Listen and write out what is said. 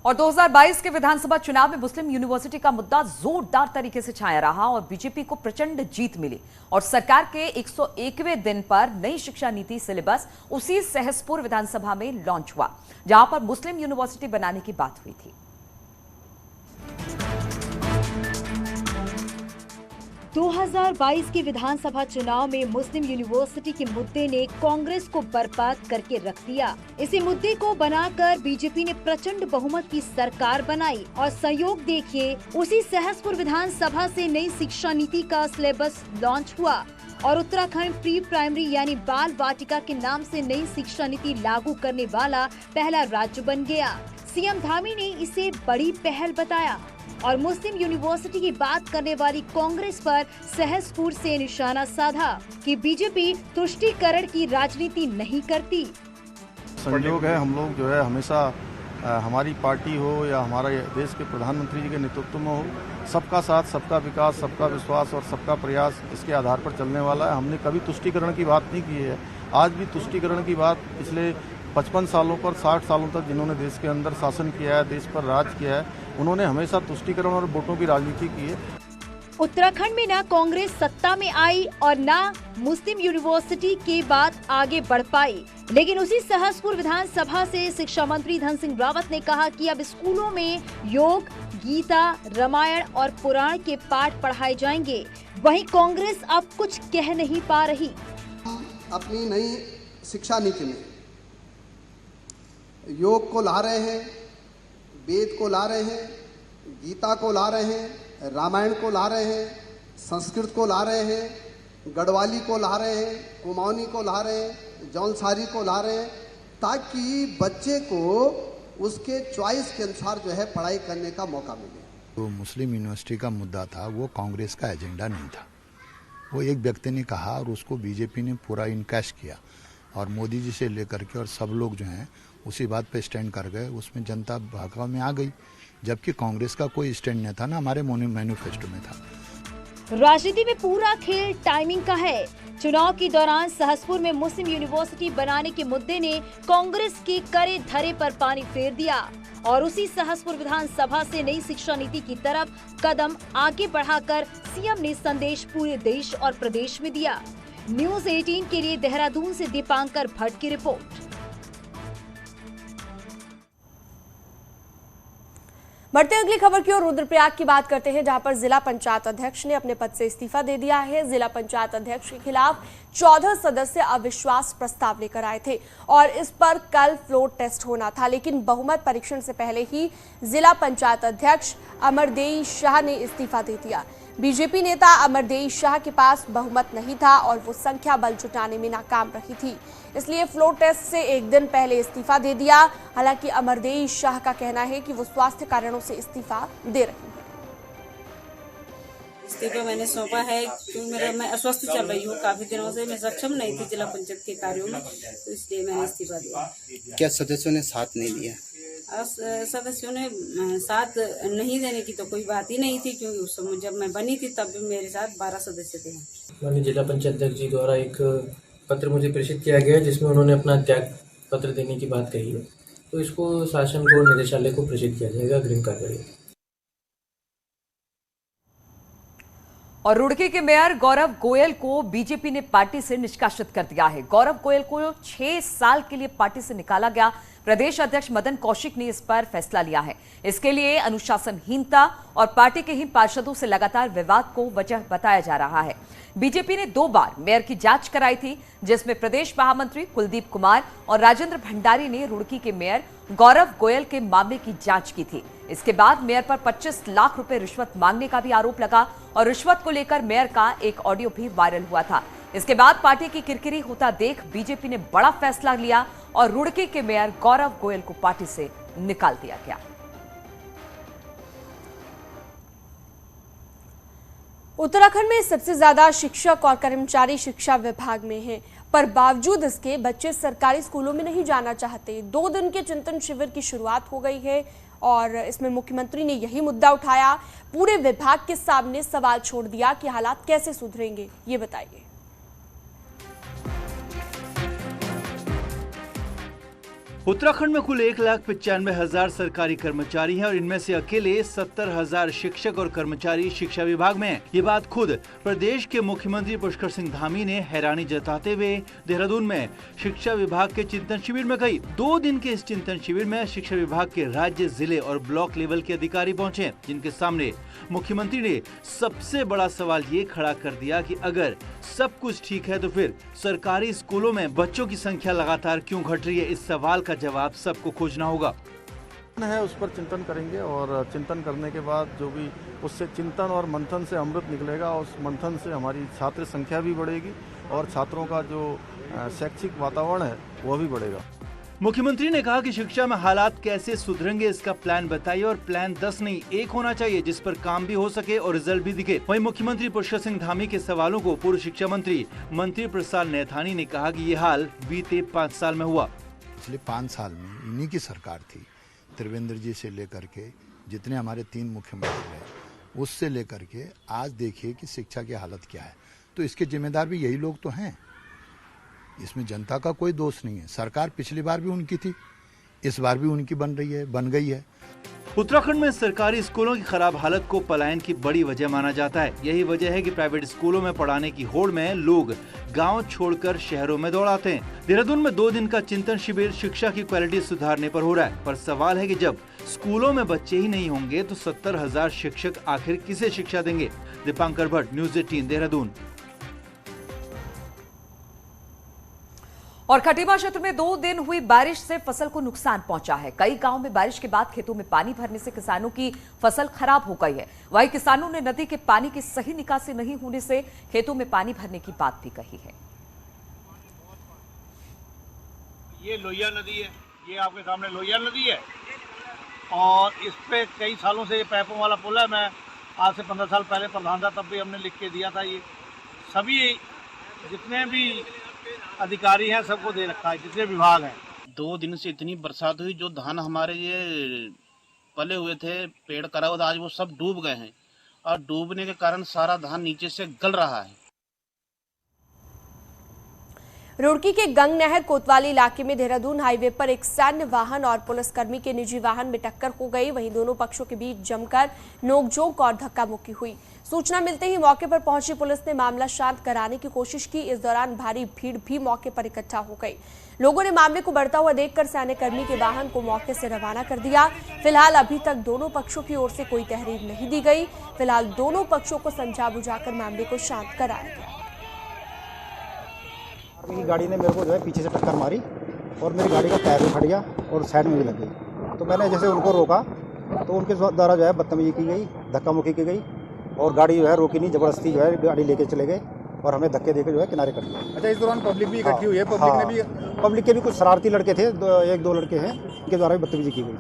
और 2022 के विधानसभा चुनाव में मुस्लिम यूनिवर्सिटी का मुद्दा जोरदार तरीके से छाया रहा और बीजेपी को प्रचंड जीत मिली और सरकार के 101वें दिन पर नई शिक्षा नीति सिलेबस उसी सहसपुर विधानसभा में लॉन्च हुआ, जहां पर मुस्लिम यूनिवर्सिटी बनाने की बात हुई थी। 2022 के विधानसभा चुनाव में मुस्लिम यूनिवर्सिटी के मुद्दे ने कांग्रेस को बर्बाद करके रख दिया। इसी मुद्दे को बनाकर बीजेपी ने प्रचंड बहुमत की सरकार बनाई और सहयोग देखिए उसी सहसपुर विधानसभा से नई शिक्षा नीति का सिलेबस लॉन्च हुआ और उत्तराखंड प्री प्राइमरी यानी बाल वाटिका के नाम से नई शिक्षा नीति लागू करने वाला पहला राज्य बन गया। सीएम धामी ने इसे बड़ी पहल बताया और मुस्लिम यूनिवर्सिटी की बात करने वाली कांग्रेस पर सहसपुर से निशाना साधा कि बीजेपी तुष्टीकरण की राजनीति नहीं करती। संयोग है, हम लोग जो है हमेशा हमारी पार्टी हो या हमारे देश के प्रधानमंत्री जी के नेतृत्व में हो, सबका साथ, सबका विकास, सबका विश्वास और सबका प्रयास, इसके आधार पर चलने वाला है। हमने कभी तुष्टीकरण की बात नहीं की है। आज भी तुष्टीकरण की बात पिछले 55 सालों पर 60 सालों तक जिन्होंने देश के अंदर शासन किया है, देश पर राज किया है, उन्होंने हमेशा तुष्टीकरण और वोटों की राजनीति की है। उत्तराखंड में ना कांग्रेस सत्ता में आई और ना मुस्लिम यूनिवर्सिटी की बात आगे बढ़ पाई, लेकिन उसी सहसपुर विधानसभा से शिक्षा मंत्री धन सिंह रावत ने कहा कि अब स्कूलों में योग, गीता, रामायण और पुराण के पाठ पढ़ाए जाएंगे। वहीं कांग्रेस अब कुछ कह नहीं पा रही। अपनी नई शिक्षा नीति में योग को ला रहे हैं, वेद को ला रहे हैं, गीता को ला रहे हैं, रामायण को ला रहे हैं, संस्कृत को ला रहे हैं, गढ़वाली को ला रहे हैं, कुमाऊनी को ला रहे हैं, जौनसारी को ला रहे हैं, ताकि बच्चे को उसके चॉइस के अनुसार जो है पढ़ाई करने का मौका मिले। तो मुस्लिम यूनिवर्सिटी का मुद्दा था, वो कांग्रेस का एजेंडा नहीं था। वो एक व्यक्ति ने कहा और उसको बीजेपी ने पूरा इनकैश किया और मोदी जी से लेकर के और सब लोग जो हैं उसी बात पे स्टैंड कर गए। उसमें जनता भागवा में आ गई, जबकि कांग्रेस का कोई स्टैंड नहीं था, ना हमारे मैनिफेस्टो में था। राजनीति में पूरा खेल टाइमिंग का है। चुनाव के दौरान सहसपुर में मुस्लिम यूनिवर्सिटी बनाने के मुद्दे ने कांग्रेस के करे धरे पर पानी फेर दिया और उसी सहसपुर विधानसभा से नई शिक्षा नीति की तरफ कदम आगे बढ़ाकर सीएम ने संदेश पूरे देश और प्रदेश में दिया। न्यूज़ 18 के लिए देहरादून से दीपांकर भट्ट की रिपोर्ट। बढ़ते अगली खबर की ओर रुद्रप्रयाग की बात करते हैं, जहां पर जिला पंचायत अध्यक्ष ने अपने पद से इस्तीफा दे दिया है। जिला पंचायत अध्यक्ष के खिलाफ 14 सदस्य अविश्वास प्रस्ताव लेकर आए थे और इस पर कल फ्लोर टेस्ट होना था, लेकिन बहुमत परीक्षण से पहले ही जिला पंचायत अध्यक्ष अमरदेई शाह ने इस्तीफा दे दिया। बीजेपी नेता अमरदेई शाह के पास बहुमत नहीं था और वो संख्या बल जुटाने में नाकाम रही थी, इसलिए फ्लोर टेस्ट से एक दिन पहले इस्तीफा दे दिया। हालांकि अमरदेई शाह का कहना है कि वो स्वास्थ्य कारणों से इस्तीफा दे रही है। इस्तीफा मैंने सौंपा है क्योंकि मैं अस्वस्थ चल रही हूँ, काफी दिनों से मैं सक्षम नहीं थी जिला पंचायत के कार्यों में, तो इसलिए मैंने इस्तीफा दिया। क्या सदस्यों ने साथ नहीं दिया? सदस्यों ने साथ नहीं देने की तो कोई बात ही नहीं थी, क्योंकि उस समय जब मैं बनी थी तब भी मेरे साथ 12 सदस्य थे। माननीय जिला पंचायत अध्यक्ष जी द्वारा एक पत्र मुझे प्रेषित किया गया जिसमें उन्होंने अपना त्याग पत्र देने की बात कही है, तो इसको शासन को निदेशालय को प्रेषित किया जाएगा अग्रिम कार्रवाई। और रुड़की के मेयर गौरव गोयल को बीजेपी ने पार्टी से निष्कासित कर दिया है। गौरव गोयल को 6 साल के लिए पार्टी से निकाला गया। प्रदेश अध्यक्ष मदन कौशिक ने इस पर फैसला लिया है। इसके लिए अनुशासनहीनता और पार्टी के ही पार्षदों से लगातार विवाद को वजह बताया जा रहा है। बीजेपी ने 2 बार मेयर की जांच कराई थी, जिसमें प्रदेश महामंत्री कुलदीप कुमार और राजेंद्र भंडारी ने रुड़की के मेयर गौरव गोयल के मामले की जांच की थी। इसके बाद मेयर पर 25 लाख रुपए रिश्वत मांगने का भी आरोप लगा और रिश्वत को लेकर मेयर का एक ऑडियो भी वायरल हुआ था। इसके बाद पार्टी की किरकिरी होता देख बीजेपी ने बड़ा फैसला लिया और रुड़की के मेयर गौरव गोयल को पार्टी से निकाल दिया गया। उत्तराखंड में सबसे ज्यादा शिक्षक और कर्मचारी शिक्षा विभाग में हैं, पर बावजूद इसके बच्चे सरकारी स्कूलों में नहीं जाना चाहते। 2 दिन के चिंतन शिविर की शुरुआत हो गई है और इसमें मुख्यमंत्री ने यही मुद्दा उठाया। पूरे विभाग के सामने सवाल छोड़ दिया कि हालात कैसे सुधरेंगे, ये बताइए। उत्तराखंड में कुल 1,95,000 सरकारी कर्मचारी हैं और इनमें से अकेले 70,000 शिक्षक और कर्मचारी शिक्षा विभाग में हैं। ये बात खुद प्रदेश के मुख्यमंत्री पुष्कर सिंह धामी ने हैरानी जताते हुए देहरादून में शिक्षा विभाग के चिंतन शिविर में कही। 2 दिन के इस चिंतन शिविर में शिक्षा विभाग के राज्य, जिले और ब्लॉक लेवल के अधिकारी पहुंचे, जिनके सामने मुख्यमंत्री ने सबसे बड़ा सवाल ये खड़ा कर दिया कि अगर सब कुछ ठीक है तो फिर सरकारी स्कूलों में बच्चों की संख्या लगातार क्यों घट रही है। इस सवाल का जवाब सबको खोजना होगा। है उस पर चिंतन करेंगे और चिंतन करने के बाद जो भी उससे चिंतन और मंथन से अमृत निकलेगा, उस मंथन से हमारी छात्र संख्या भी बढ़ेगी और छात्रों का जो शैक्षिक वातावरण है वह भी बढ़ेगा। मुख्यमंत्री ने कहा कि शिक्षा में हालात कैसे सुधरेंगे इसका प्लान बताइए और प्लान 10 नहीं 1 होना चाहिए, जिस पर काम भी हो सके और रिजल्ट भी दिखे। वहीं मुख्यमंत्री पुष्कर सिंह धामी के सवालों को पूर्व शिक्षा मंत्री प्रसाद नैथानी ने कहा कि ये हाल बीते 5 साल में हुआ। पिछले 5 साल में इन्हीं की सरकार थी, त्रिवेंद्र जी से लेकर के जितने हमारे 3 मुख्यमंत्री रहे, उससे लेकर के आज देखिए कि शिक्षा की हालत क्या है। तो इसके जिम्मेदार भी यही लोग तो हैं, इसमें जनता का कोई दोष नहीं है। सरकार पिछली बार भी उनकी थी, इस बार भी उनकी बन गई है। उत्तराखंड में सरकारी स्कूलों की खराब हालत को पलायन की बड़ी वजह माना जाता है। यही वजह है कि प्राइवेट स्कूलों में पढ़ाने की होड़ में लोग गांव छोड़कर शहरों में दौड़ आते हैं। देहरादून में 2 दिन का चिंतन शिविर शिक्षा की क्वालिटी सुधारने पर हो रहा है, पर सवाल है कि जब स्कूलों में बच्चे ही नहीं होंगे तो 70,000 शिक्षक आखिर किसे शिक्षा देंगे। दीपांकर भट्ट, न्यूज़ 18 देहरादून। और खटीमा क्षेत्र में 2 दिन हुई बारिश से फसल को नुकसान पहुंचा है। कई गांवों में बारिश के बाद खेतों में पानी भरने से किसानों की फसल खराब हो गई है। वहीं किसानों ने नदी के पानी की सही निकासी नहीं होने से खेतों में पानी भरने की बात भी कही है। ये लोहिया नदी है, ये आपके सामने लोहिया नदी है और इस पे कई सालों से ये पैपों वाला पुल है। मैं आज से 15 साल पहले प्रधान था, तब भी हमने लिख के दिया था। ये सभी जितने भी अधिकारी हैं सबको दे रखा है, जितने विभाग हैं। 2 दिन से इतनी बरसात हुई, जो धान हमारे ये पले हुए थे पेड़ करावद, आज वो सब डूब गए हैं और डूबने के कारण सारा धान नीचे से गल रहा है। रुड़की के गंग नहर कोतवाली इलाके में देहरादून हाईवे पर एक सैन्य वाहन और पुलिसकर्मी के निजी वाहन में टक्कर हो गई। वहीं दोनों पक्षों के बीच जमकर नोकझोंक और धक्का मुक्की हुई। सूचना मिलते ही मौके पर पहुंची पुलिस ने मामला शांत कराने की कोशिश की। इस दौरान भारी भीड़ भी मौके पर इकट्ठा हो गई। लोगों ने मामले को बढ़ता हुआ देखकर सैन्य कर्मी के वाहन को मौके से रवाना कर दिया। फिलहाल अभी तक दोनों पक्षों की ओर से कोई तहरीर नहीं दी गई। फिलहाल दोनों पक्षों को समझा बुझाकर मामले को शांत कराया गया। गाड़ी ने मेरे को जो है पीछे से टक्कर मारी और मेरी गाड़ी का टायर भी फट गया और साइड में भी लग गई। तो मैंने जैसे उनको रोका तो उनके द्वारा जो है बदतमीजी की गई, धक्का मुक्की की गई और गाड़ी जो है रोकी नहीं, जबरदस्ती जो है गाड़ी लेके चले गए और हमें धक्के देकर जो है किनारे कर दिया। अच्छा, इस दौरान पब्लिक भी इकट्ठी हुई है? पब्लिक ने भी, पब्लिक के भी कुछ शरारती लड़के थे, 1-2 लड़के हैं, इनके द्वारा भी बदतमीजी की गई।